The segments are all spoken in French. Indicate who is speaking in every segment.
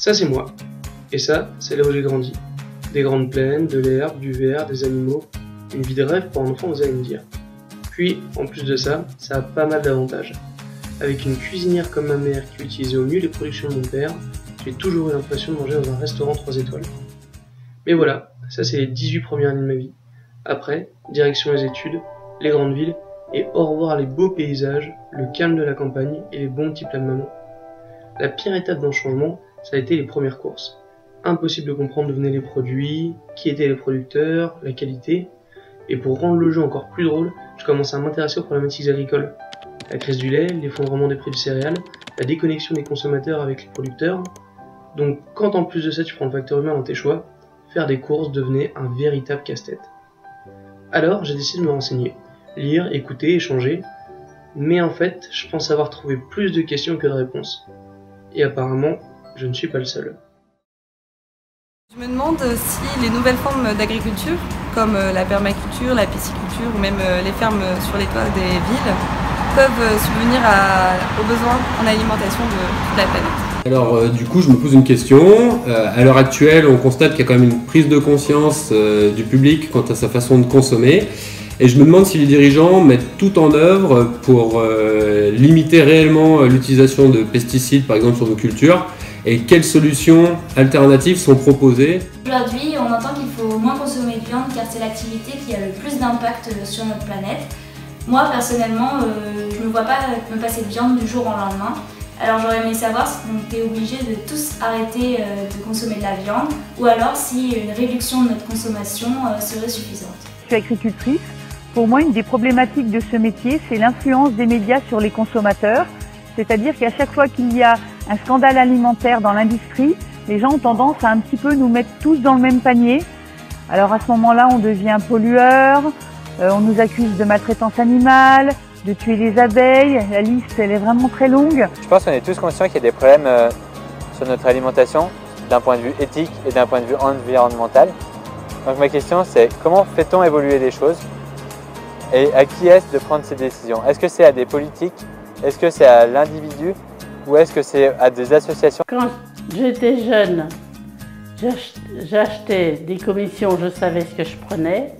Speaker 1: Ça c'est moi. Et ça, c'est là où j'ai grandi. Des grandes plaines, de l'herbe, du verre, des animaux. Une vie de rêve pour un enfant, vous allez me dire. Puis, en plus de ça, ça a pas mal d'avantages. Avec une cuisinière comme ma mère qui utilisait au mieux les productions de mon père, j'ai toujours eu l'impression de manger dans un restaurant 3 étoiles. Mais voilà, ça c'est les 18 premières années de ma vie. Après, direction les études, les grandes villes, et au revoir les beaux paysages, le calme de la campagne et les bons petits plats de maman. La pire étape dans le changement, ça a été les premières courses. Impossible de comprendre d'où venaient les produits, qui étaient les producteurs, la qualité. Et pour rendre le jeu encore plus drôle, je commence à m'intéresser aux problématiques agricoles. La crise du lait, l'effondrement des prix du céréales, la déconnexion des consommateurs avec les producteurs. Donc quand en plus de ça tu prends le facteur humain dans tes choix, faire des courses devenait un véritable casse-tête. Alors j'ai décidé de me renseigner, lire, écouter, échanger, mais en fait je pense avoir trouvé plus de questions que de réponses. Et apparemment, je ne suis pas le seul.
Speaker 2: Je me demande si les nouvelles formes d'agriculture, comme la permaculture, la pisciculture ou même les fermes sur les toits des villes, peuvent subvenir aux besoins en alimentation de toute la planète.
Speaker 3: Alors du coup je me pose une question. À l'heure actuelle on constate qu'il y a quand même une prise de conscience du public quant à sa façon de consommer. Et je me demande si les dirigeants mettent tout en œuvre pour limiter réellement l'utilisation de pesticides par exemple sur nos cultures. Et quelles solutions alternatives sont proposées?
Speaker 4: Aujourd'hui, on entend qu'il faut moins consommer de viande car c'est l'activité qui a le plus d'impact sur notre planète. Moi, personnellement, je ne me vois pas me passer de viande du jour au lendemain. Alors j'aurais aimé savoir si on était obligé de tous arrêter de consommer de la viande ou alors si une réduction de notre consommation serait suffisante.
Speaker 5: Je suis agricultrice. Pour moi, une des problématiques de ce métier, c'est l'influence des médias sur les consommateurs. C'est-à-dire qu'à chaque fois qu'il y a un scandale alimentaire dans l'industrie, les gens ont tendance à un petit peu nous mettre tous dans le même panier. Alors à ce moment-là, on devient pollueur, on nous accuse de maltraitance animale, de tuer les abeilles. La liste, elle est vraiment très longue.
Speaker 6: Je pense qu'on est tous conscients qu'il y a des problèmes sur notre alimentation, d'un point de vue éthique et d'un point de vue environnemental. Donc ma question, c'est comment fait-on évoluer les choses et à qui est-ce de prendre ces décisions? Est-ce que c'est à des politiques? Est-ce que c'est à l'individu ou est-ce que c'est à des associations?
Speaker 7: Quand j'étais jeune, j'achetais des commissions, je savais ce que je prenais.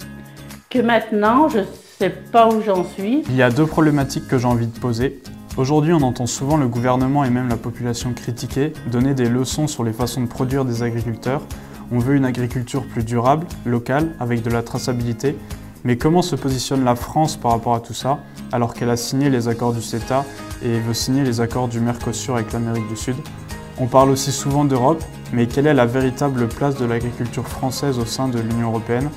Speaker 7: Que maintenant, je ne sais pas où j'en suis.
Speaker 8: Il y a deux problématiques que j'ai envie de poser. Aujourd'hui, on entend souvent le gouvernement et même la population critiquer, donner des leçons sur les façons de produire des agriculteurs. On veut une agriculture plus durable, locale, avec de la traçabilité. Mais comment se positionne la France par rapport à tout ça, alors qu'elle a signé les accords du CETA et veut signer les accords du Mercosur avec l'Amérique du Sud? On parle aussi souvent d'Europe, mais quelle est la véritable place de l'agriculture française au sein de l'Union européenne,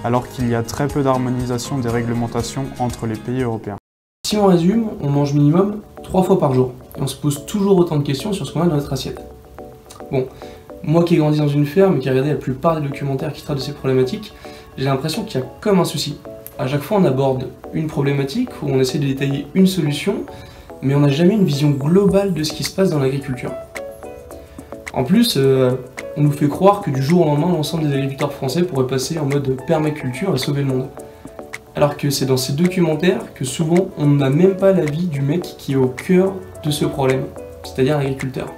Speaker 8: alors qu'il y a très peu d'harmonisation des réglementations entre les pays européens?
Speaker 1: Si on résume, on mange minimum 3 fois par jour, et on se pose toujours autant de questions sur ce qu'on a dans notre assiette. Bon, moi qui ai grandi dans une ferme et qui ai regardé la plupart des documentaires qui traitent de ces problématiques, j'ai l'impression qu'il y a comme un souci. À chaque fois on aborde une problématique où on essaie de détailler une solution, mais on n'a jamais une vision globale de ce qui se passe dans l'agriculture. En plus, on nous fait croire que du jour au lendemain, l'ensemble des agriculteurs français pourraient passer en mode permaculture et sauver le monde. Alors que c'est dans ces documentaires que souvent on n'a même pas l'avis du mec qui est au cœur de ce problème, c'est-à-dire l'agriculteur.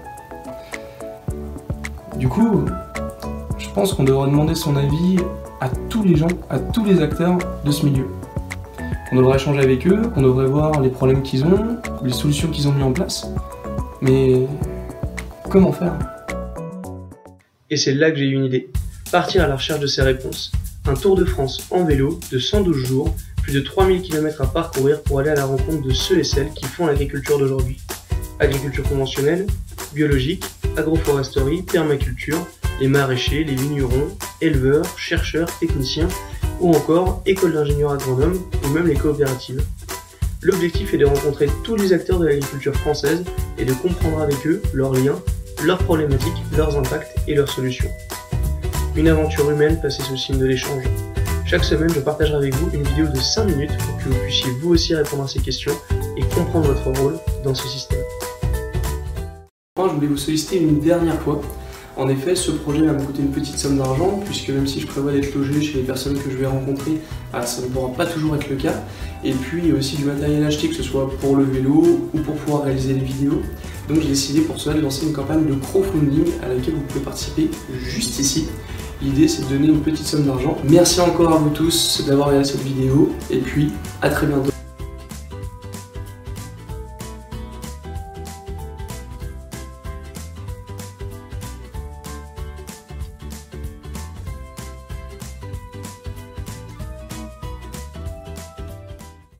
Speaker 1: Du coup, je pense qu'on devrait demander son avis à tous les gens, à tous les acteurs de ce milieu. On devrait échanger avec eux, on devrait voir les problèmes qu'ils ont, les solutions qu'ils ont mis en place. Mais comment faire? Et c'est là que j'ai eu une idée. Partir à la recherche de ces réponses. Un tour de France en vélo de 112 jours, plus de 3000 km à parcourir pour aller à la rencontre de ceux et celles qui font l'agriculture d'aujourd'hui. Agriculture conventionnelle, biologique, agroforesterie, permaculture, les maraîchers, les vignerons, éleveurs, chercheurs, techniciens, ou encore écoles d'ingénieurs agronomes, ou même les coopératives. L'objectif est de rencontrer tous les acteurs de l'agriculture française et de comprendre avec eux leurs liens, leurs problématiques, leurs impacts et leurs solutions. Une aventure humaine placée sous le signe de l'échange. Chaque semaine, je partagerai avec vous une vidéo de 5 minutes pour que vous puissiez vous aussi répondre à ces questions et comprendre votre rôle dans ce système. Enfin, je voulais vous solliciter une dernière fois. En effet, ce projet va me coûter une petite somme d'argent, puisque même si je prévois d'être logé chez les personnes que je vais rencontrer, ça ne pourra pas toujours être le cas. Et puis il y a aussi du matériel acheté, que ce soit pour le vélo ou pour pouvoir réaliser les vidéos. Donc j'ai décidé pour cela de lancer une campagne de crowdfunding à laquelle vous pouvez participer juste ici. L'idée c'est de donner une petite somme d'argent. Merci encore à vous tous d'avoir regardé cette vidéo et puis à très bientôt.